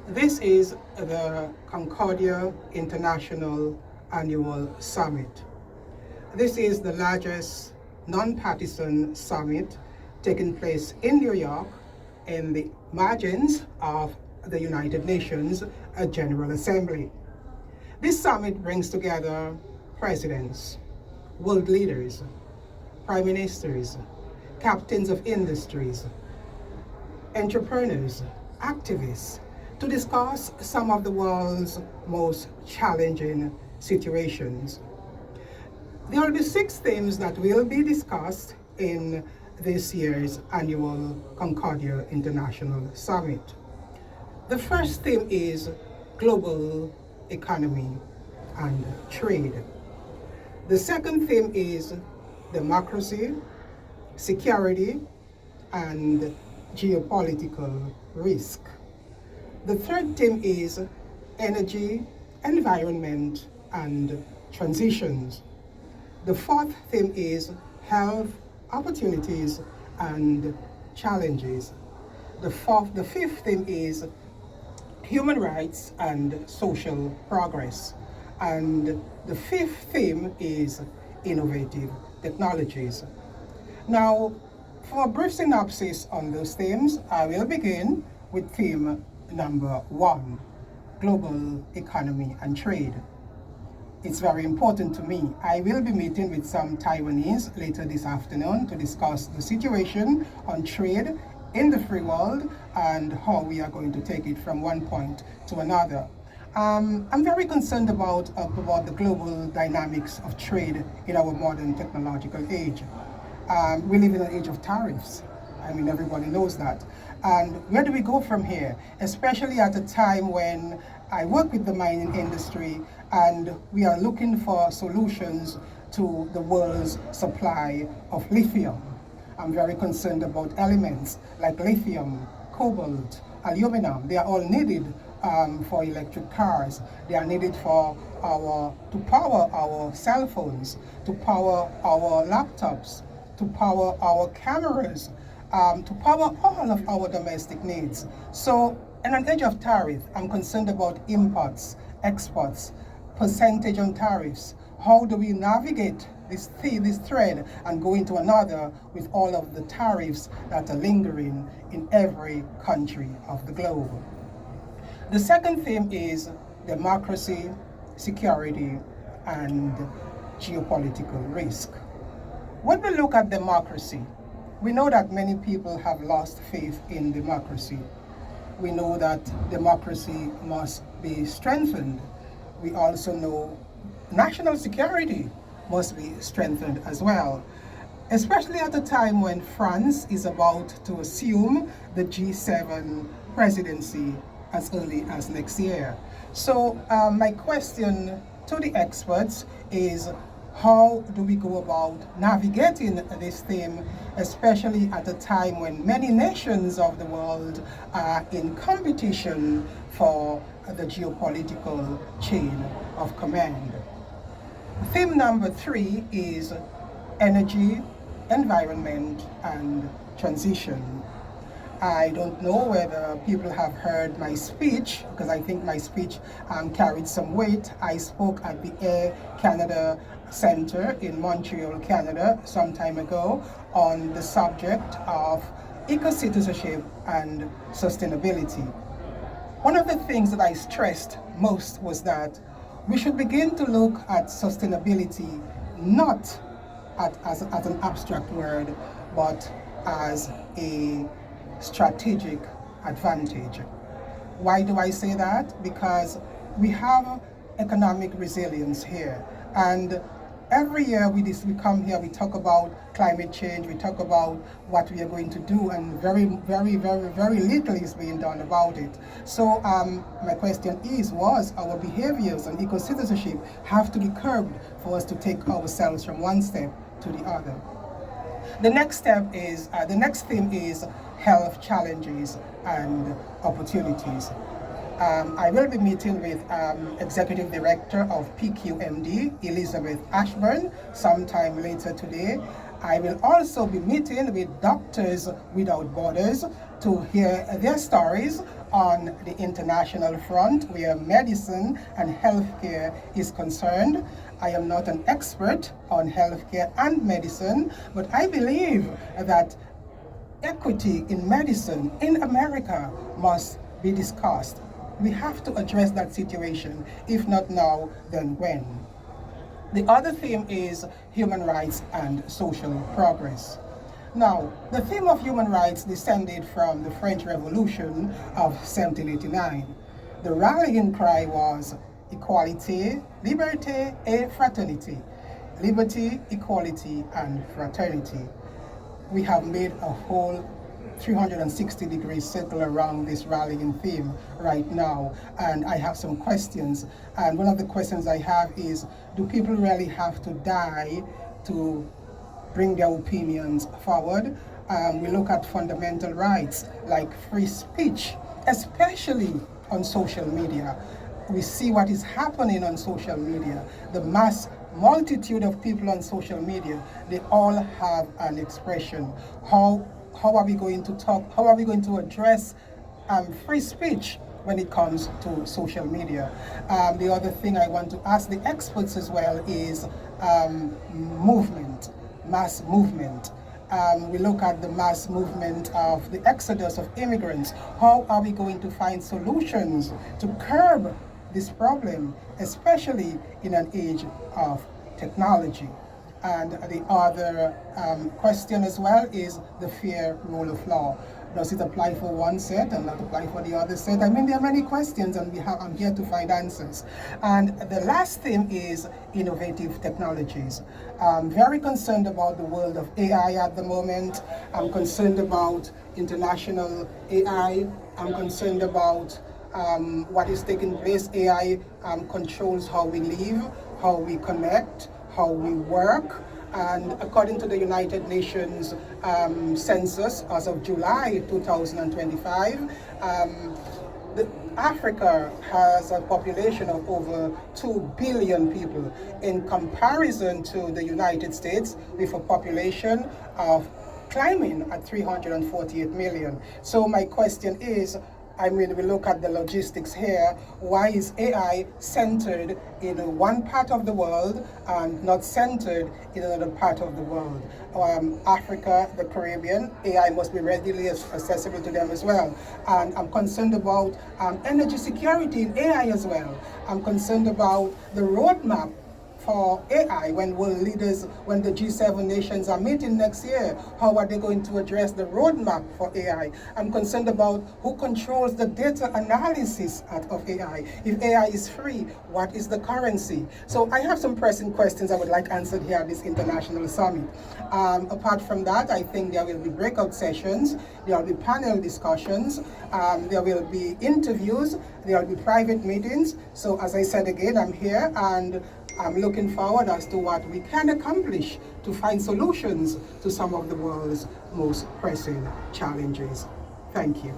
This is the Concordia International Annual Summit. This is the largest non-partisan summit taking place in New York in the margins of the United Nations General Assembly. This summit brings together presidents, world leaders, prime ministers, captains of industries, entrepreneurs, activists, to discuss some of the world's most challenging situations. There will be 6 themes that will be discussed in this year's annual Concordia International Summit. The first theme is global economy and trade. The second theme is democracy, security, and geopolitical risk. The third theme is energy, environment, and transitions. The fourth theme is health, opportunities, and challenges. The fifth theme is human rights and social progress. And the fifth theme is innovative technologies. Now, for a brief synopsis on those themes, I will begin with theme number 1, global economy and trade. It's very important to me. I will be meeting with some Taiwanese later this afternoon to discuss the situation on trade in the free world and how we are going to take it from one point to another. I'm very concerned about the global dynamics of trade in our modern technological age. We live in an age of tariffs. I mean, everybody knows that. And where do we go from here? Especially at a time when I work with the mining industry and we are looking for solutions to the world's supply of lithium. I'm very concerned about elements like lithium, cobalt, aluminum. They are all needed for electric cars. They are needed to power our cell phones, to power our laptops, to power our cameras, to power all of our domestic needs. So in an age of tariff, I'm concerned about imports, exports, percentage on tariffs. How do we navigate this thread and go into another with all of the tariffs that are lingering in every country of the globe? The second theme is democracy, security, and geopolitical risk. When we look at democracy, we know that many people have lost faith in democracy. We know that democracy must be strengthened. We also know national security must be strengthened as well, especially at a time when France is about to assume the G7 presidency as early as next year. So my question to the experts is, how do we go about navigating this theme, especially at a time when many nations of the world are in competition for the geopolitical chain of command? Theme number 3 is energy, environment, and transition. I don't know whether people have heard my speech, because I think my speech carried some weight. I spoke at the Air Canada Center in Montreal, Canada, some time ago on the subject of eco-citizenship and sustainability. One of the things that I stressed most was that we should begin to look at sustainability not as an abstract word, but as a strategic advantage. Why do I say that? Because we have economic resilience here, and every year we come here, we talk about climate change, we talk about what we are going to do, and very little is being done about it. So my question was our behaviors and eco-citizenship have to be curbed for us to take ourselves from one step to the other. The next theme is health challenges and opportunities. I will be meeting with Executive Director of PQMD, Elizabeth Ashburn, sometime later today. I will also be meeting with Doctors Without Borders to hear their stories on the international front where medicine and healthcare is concerned. I am not an expert on healthcare and medicine, but I believe that equity in medicine in America must be discussed. We have to address that situation. If not now, then when? The other theme is human rights and social progress. Now, the theme of human rights descended from the French Revolution of 1789. The rallying cry was equality, liberté et fraternité. Liberty, equality, and fraternity. We have made a whole 360-degree circle around this rallying theme right now, and I have some questions. And one of the questions I have is, do people really have to die to bring their opinions forward? We look at fundamental rights like free speech, especially on social media. We see what is happening on social media. The mass multitude of people on social media, they all have an expression. How are we going to talk? How are we going to address free speech when it comes to social media? The other thing I want to ask the experts as well is movement, mass movement. We look at the mass movement of the exodus of immigrants. How are we going to find solutions to curb this problem, especially in an age of technology? And the other question as well is the fair rule of law. Does it apply for one set and not apply for the other set? I mean, there are many questions, and I'm here to find answers. And the last theme is innovative technologies. I'm very concerned about the world of AI at the moment. I'm concerned about international AI. I'm concerned about what is taking place. AI controls how we live, how we connect, how we work. And according to the United Nations census as of July 2025, Africa has a population of over 2 billion people in comparison to the United States with a population of climbing at 348 million. So my question is, I mean, we look at the logistics here. Why is AI centered in one part of the world and not centered in another part of the world? Africa, the Caribbean, AI must be readily accessible to them as well. And I'm concerned about energy security in AI as well. I'm concerned about the roadmap for AI when world leaders, when the G7 nations are meeting next year. How are they going to address the roadmap for AI? I'm concerned about who controls the data analysis of AI. If AI is free, what is the currency? So I have some pressing questions I would like answered here at this international summit. Apart from that, I think there will be breakout sessions, there will be panel discussions, there will be interviews, there will be private meetings. So as I said again, I'm here and I'm looking forward as to what we can accomplish to find solutions to some of the world's most pressing challenges. Thank you.